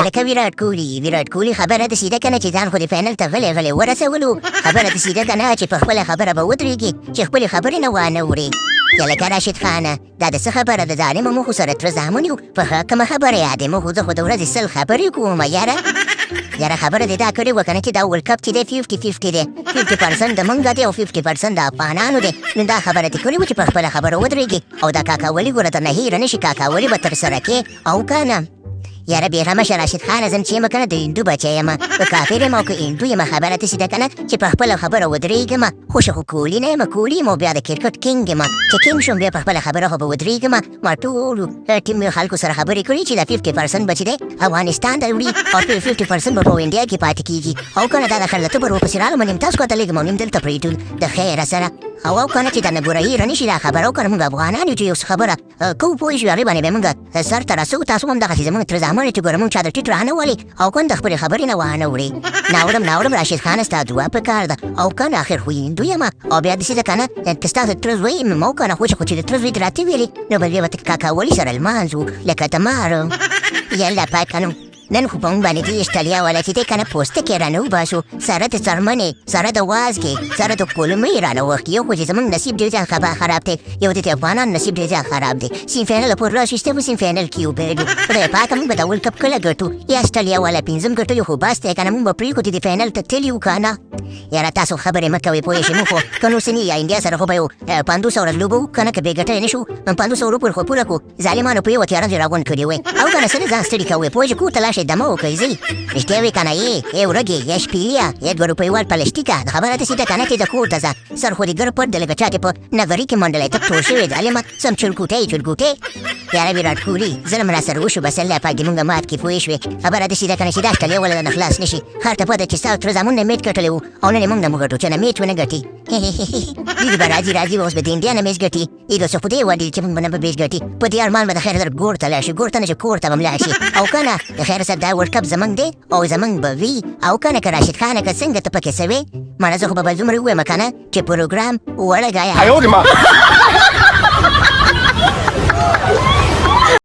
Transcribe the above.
لکه ویراټ کوهلي خبره داسې ده کنه چې ځان خو د فاینل ته غلی ورسولو خبره داسې ده کنه چې په خپله خبره به ودرېږي چې خپلې خبرې نه وانه وړي یا لکه راشد خانه دا د څه خبره ده ظالمه موږ خو سره تره زامن یو په ښه کومه خبره یادې موږ خو زه خو د ورځې 100 خبرې کوم یاره خبره دې دا کړې وه که نه چې دا ورلډ کپ چې دی 50-50 دی 50% د موږ دی او 50% د افغانانو دی نو دا خبره دې کړې وه چې په خپله خبره ودرېږي او دا کاکا ولي ګوره ته نه هیره نه شي کاکا ولي به ترسره کې او که نه یاره بېغمه شه راشد خانه زه چې یم که نه د هندو بچی یم که کافر یم او که هندو یم خبره داسې ده که نه چې په خپله خبره ودرېږم خوشه خو کوهلي نه یم کوهلي یم او بیا د کرکټ کینګ یم چې کینګ شوم بیا په خپله خبره خو به ودرېږم ما ټولو ټیم خلکو سره خبرې کړي چې دا 50% به چې دی افغانستان ته وړي او 50% به په انډیا کې پاتې کېږي او که نه دا د خلطه به ورپسې رالم نیم تاسو کاته لېږم او نیم دلته پرېږدو د خیره سره او که نه چې دا نه ګوره هیره نه شي دا خبره او که نه موږ افغانان یو چې یو څه خبره کوو پوه شوې هغې باندې به موږ سر ته رسو تاسو هم دغسې زموږ تر زامن چې ګوره موږ چا د ټیټ رانه ولې او که نه د خپلې خبرې نه وانه وړې ناوړم راشد خانه ستا دعا په کار ده او که نه آخر خو هندو یم او بیا داسې ده که نه که ستا د تره زوی یم او که نه خو چې د تره زوی دې راته ویلې نو به بیا به کاکا ولي سره لمانځو لکه تمار یله پاکنو نن خو په موږ باندې دې اشتلیا والا چې دی که نه پوستکې رانه وباسو سره د څرمنې سره د وازګې سره د کولمې رانه وښکي یو خو چې زموږ نصیب ډېر زیات خراب دی یو د افغانانو نصیب ډېر زیات خراب دی سیم فاینل پورې راشي په سیم فاینل کې وبېږو خدای پاکه موږ به دا ورلډ کپ کله ګټو یا اشتلیا والا 5 ګټو خو بس دی که نه موږ به پرېږدو د فاینل ته تللي وو که نه یاره تاسو خبرې مه کوئ پوه شئ موږ خو که نو سني یا انډیا سره خو به یو 500 ورځ لوبه وو که نه که بې ګټه یې نه شو 500 روپۍ خو پوره کړو ظالمانو په یوه تیاره ځای راغونډ کړي وی او که نه څه ځان ستړي کوئ پوه شئ کور ته لاړ شئ دمه وکئ ځئ رښتیا وی که نه ای ورږې یا شپېلیا یا 2 روپۍ پلسټیکه د خبره داسې ده که نه چې د کور ته ځه سر خو دې ګر پټ دی لکه چا دې په نګري کې منډلی ته ټول شوی ظالمه سم چلګوټی یاره ویراټ کوهلي ظلم را سره وشو بس الله پاک دې مونږ مات کړي پوه شوې خبره داسې ده که نه چې دا اشتلیا والا نه خلاص نه شي هر ته پته چې ستا تره زامن نه میچ ګټلی وو او نن یې مونږ نه مو ګټو چې نه میچ ونه ګټي دوی به راځي به اوس به د انډیا نه میچ ګټي ایدو څه خو دې وډي چې مونږ به نه به میچ ګټي په دې ارمان به د خیر سره ګور ته لاړ شي ګور ته نه چې کور ته به م لاړ شي او که نه د خیر سره دا ورلډ کپ زموږ دی او زموږ به وي او که نه که راشد خانه که څنګه ته پکې څه وې مړه زه خو به دومره ووایم که نه چې پروګرام وړه ګایا